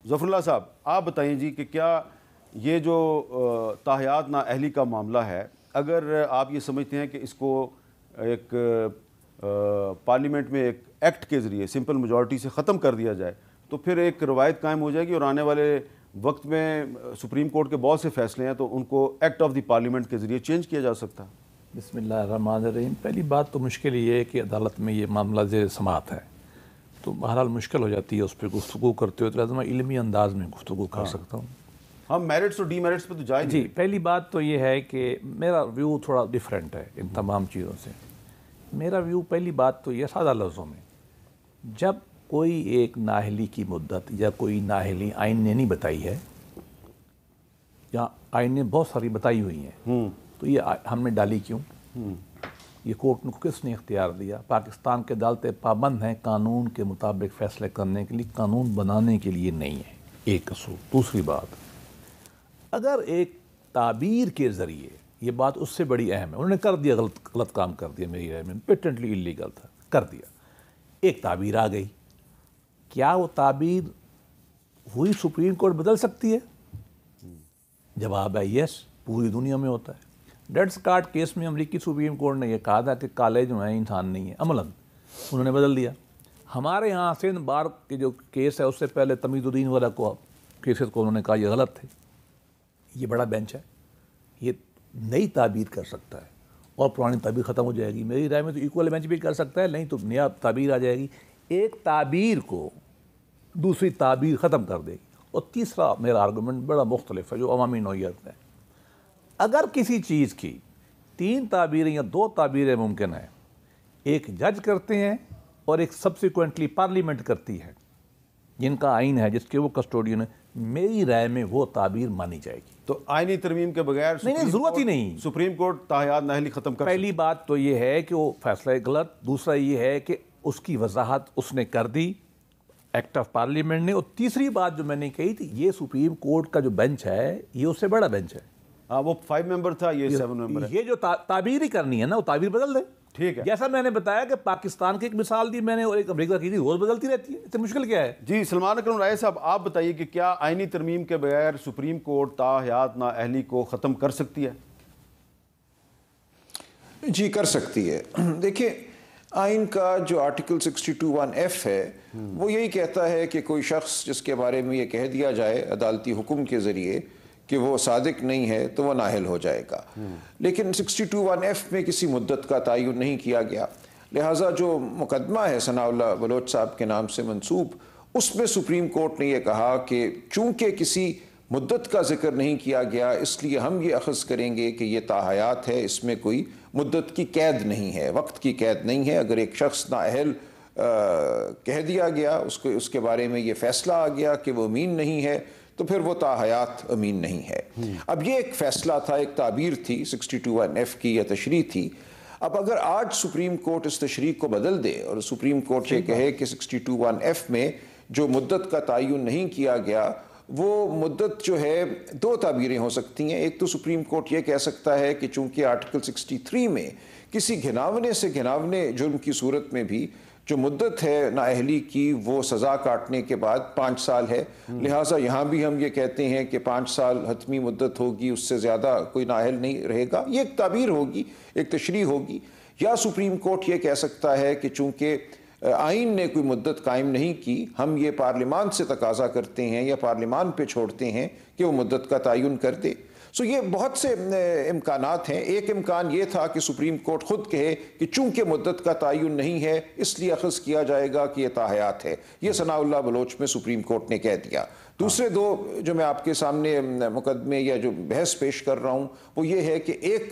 ज़फ़रुल्लाह साहब, आप बताइए जी कि क्या ये जो ताहयात नाअहली का मामला है, अगर आप ये समझते हैं कि इसको एक पार्लियामेंट में एक एक्ट के ज़रिए सिंपल मेजॉरिटी से ख़त्म कर दिया जाए, तो फिर एक रवायत कायम हो जाएगी और आने वाले वक्त में सुप्रीम कोर्ट के बहुत से फैसले हैं तो उनको एक्ट ऑफ द पार्लियामेंट के ज़रिए चेंज किया जा सकता है। बिस्मिल्लाहिर्रहमानिर्रहीम। पहली बात तो मुश्किल ये है कि अदालत में ये मामला ज़ेर समाअत है, तो बहरहाल मुश्किल हो जाती है उस पर गुफ्तगू करते हुए, तो मैं इल्मी अंदाज में गुफ्तगू कर सकता हूँ। हम मेरिट्स और डीमेरिट्स पे तो जाए जी, पहली बात तो ये है कि मेरा व्यू थोड़ा डिफरेंट है इन तमाम चीज़ों से। मेरा व्यू, पहली बात तो ये सादा लफ्ज़ों में, जब कोई एक नाअहली की मुद्दत या कोई नाअहली आइन ने नहीं बताई है, या आइन ने बहुत सारी बताई हुई हैं, तो ये हमने डाली क्यों? ये कोर्ट को किसने इख्तियार दिया? पाकिस्तान के अदालतें पाबंद हैं कानून के मुताबिक फ़ैसले करने के लिए, कानून बनाने के लिए नहीं है, एक कसूर। दूसरी बात, अगर एक ताबीर के ज़रिए, ये बात उससे बड़ी अहम है, उन्होंने कर दिया, गलत काम कर दिया, मेरी राय में पेटेंटली इलीगल था, कर दिया, एक ताबीर आ गई, क्या वो ताबीर हुई सुप्रीम कोर्ट बदल सकती है? जवाब है यस, पूरी दुनिया में होता है। डेड स्कॉट केस में अमरीकी सुप्रीम कोर्ट ने यह कहा था कि काले जो हैं इंसान नहीं है, अमलन उन्होंने बदल दिया। हमारे यहाँ सिंध बार के जो केस है उससे पहले तमीज़ुद्दीन वाला को केसेस को उन्होंने कहा ये गलत थे। ये बड़ा बेंच है, ये नई ताबीर कर सकता है और पुरानी ताबीर ख़त्म हो जाएगी। मेरी राय में तो इक्वल बेंच भी कर सकता है, नहीं तो नया ताबीर आ जाएगी, एक ताबीर को दूसरी ताबीर ख़त्म कर देगी। और तीसरा मेरा आर्गूमेंट बड़ा मुख्तलिफ है जो अवामी नौइयत है। अगर किसी चीज़ की 3 ताबीरें या 2 ताबीरें मुमकिन है, एक जज करते हैं और एक सब्सिक्वेंटली पार्लियामेंट करती है, जिनका आइन है, जिसके वो कस्टोडियन है, मेरी राय में वो ताबीर मानी जाएगी। तो आइनी तरमीम के बगैर नहीं, ज़रूरत ही नहीं। सुप्रीम कोर्ट ताहयात नाअहली ख़त्म कर, पहली बात तो ये है कि वो फैसला गलत, दूसरा ये है कि उसकी वजाहत उसने कर दी एक्ट ऑफ पार्लियामेंट ने, और तीसरी बात जो मैंने कही थी, ये सुप्रीम कोर्ट का जो बेंच है ये उससे बड़ा बेंच है। हाँ, वो 5 मेंबर था, ये 7 मेंबर है। ये जो ताबीर ही करनी है ना, वो ताबीर बदल दे। ठीक है, जैसा मैंने बताया कि पाकिस्तान की एक मिसाल दी मैंने और एक अमेरिका की थी, रोज बदलती रहती है, इससे मुश्किल क्या है? जी सलमान अकरम राय साहब, आप बताइए कि क्या आइनी तरमीम के बगैर सुप्रीम कोर्ट ताहयात नाअहली को ख़त्म कर सकती है? जी, कर सकती है। देखिए, आइन का जो आर्टिकल 62(1)(f है वो यही कहता है कि कोई शख्स जिसके बारे में ये कह दिया जाए अदालती हुक्म के ज़रिए कि वो सादिक नहीं है तो वह नाअहल हो जाएगा। लेकिन 62(1)(f में किसी मुद्दत का तयन नहीं किया गया, लिहाजा जो मुकदमा है सनाउल्लाह बलोच साहब के नाम से मंसूब, उसमें सुप्रीम कोर्ट ने यह कहा कि चूँकि किसी मुद्दत का जिक्र नहीं किया गया, इसलिए हम ये अखज़ करेंगे कि ये ताहयात है, इसमें कोई मुद्दत की कैद नहीं है, वक्त की कैद नहीं है। अगर एक शख्स नाअहल कह दिया गया, उसके बारे में ये फ़ैसला आ गया कि वो अमीन नहीं है, तो फिर वो ताहयात अमीन नहीं है। अब ये एक फ़ैसला था, एक ताबीर थी 62(1)(f की, या तशरीह थी। अब अगर आज सुप्रीम कोर्ट इस तशरीह को बदल दे और सुप्रीम कोर्ट ये कहे कि 62(1)(f में जो मुद्दत का तयन नहीं किया गया, वो मुद्दत जो है 2 ताबीरें हो सकती हैं। एक तो सुप्रीम कोर्ट ये कह सकता है कि चूंकि आर्टिकल 63 में किसी घिनावने से घिनावने जुर्म की सूरत में भी जो मुद्दत है नाअहली की वो सज़ा काटने के बाद 5 साल है, लिहाजा यहाँ भी हम ये कहते हैं कि 5 साल हतमी मुद्दत होगी, उससे ज़्यादा कोई नाअहल नहीं रहेगा। ये एक ताबीर होगी, एक तशरीह होगी। या सुप्रीम कोर्ट ये कह सकता है कि चूँकि आइन ने कोई मुद्दत कायम नहीं की, हम ये पार्लियामान से तकाजा करते हैं या पार्लियामान पे छोड़ते हैं कि वो मुद्दत का तयन कर दे। सो ये बहुत से इम्कानात हैं। एक इम्कान ये था कि सुप्रीम कोर्ट खुद कहे कि चूंकि मुद्दत का तयन नहीं है इसलिए अखज़ किया जाएगा कि यह ताहयात है। ये सनाउल्लाह बलोच में सुप्रीम कोर्ट ने कह दिया। दूसरे 2 जो मैं आपके सामने मुकदमे या जो बहस पेश कर रहा हूँ वो ये है कि एक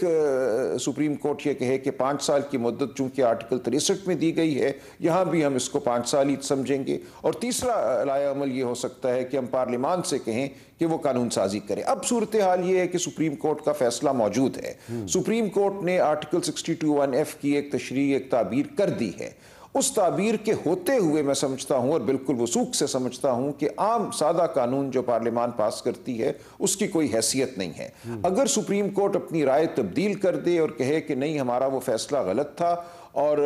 सुप्रीम कोर्ट ये कहे कि 5 साल की मुद्दत चूँकि आर्टिकल 63 में दी गई है, यहाँ भी हम इसको 5 साल ही समझेंगे। और तीसरा लाया अमल ये हो सकता है कि हम पार्लियामान से कहें कि वो कानून साजी करे। अब सूरत हाल ये है कि सुप्रीम कोर्ट का फैसला मौजूद है। सुप्रीम कोर्ट ने आर्टिकल 62(1)(f की एक तशरीह, एक ताबीर कर दी है। उस ताबीर के होते हुए मैं समझता हूँ और बिल्कुल वसूख से समझता हूँ कि आम सादा कानून जो पार्लियामान पास करती है उसकी कोई हैसियत नहीं है। अगर सुप्रीम कोर्ट अपनी राय तब्दील कर दे और कहे कि नहीं हमारा वो फैसला गलत था और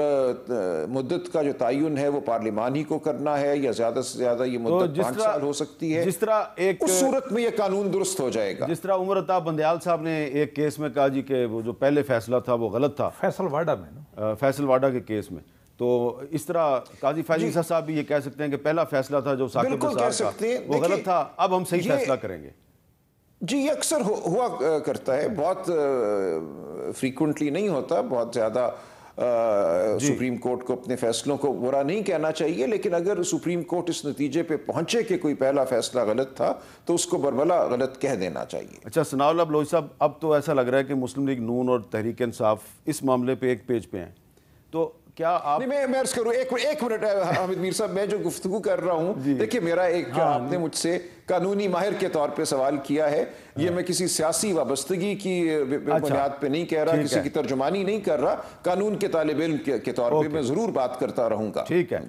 मुद्दत का जो तयन है वो पार्लिमान ही को करना है, या ज़्यादा से ज़्यादा ये मुद्दत 5 साल हो सकती है, जिस तरह एक उस सूरत में ये कानून दुरुस्त हो जाएगा। जिस तरह उमर अताब बंदयाल साहब ने एक केस में कहा जी कि वो जो पहले फैसला था वो गलत था, फैसलवाड़ा में ना, फैसलवाड़ा के केस में, तो इस तरह काजी फैज ईसा साहब भी ये कह सकते हैं कि पहला फैसला था जो साकिब निसार का वो गलत था, अब हम सही फैसला करेंगे। जी, ये अक्सर हुआ करता है, बहुत फ्रीक्वेंटली नहीं होता, बहुत ज़्यादा सुप्रीम कोर्ट को अपने फैसलों को बुरा नहीं कहना चाहिए, लेकिन अगर सुप्रीम कोर्ट इस नतीजे पे पहुंचे कि कोई पहला फैसला गलत था तो उसको बरमला गलत कह देना चाहिए। अच्छा सनाउल्लाह बलोच साहब, अब तो ऐसा लग रहा है कि मुस्लिम लीग नून और तहरीक इंसाफ इस मामले पे एक पेज पे हैं, तो क्या आप नहीं, मैं अर्ज करूं, एक मिनट हामिद मीर साहब, मैं जो गुफ्तगू कर रहा हूं, देखिए मेरा एक आपने मुझसे कानूनी माहिर के तौर पे सवाल किया है, ये मैं किसी सियासी वाबस्तगी की बुनियाद पे नहीं कह रहा, किसी की तर्जुमानी नहीं कर रहा, कानून के तालिब इल्म के तौर पे मैं जरूर बात करता रहूंगा। ठीक है।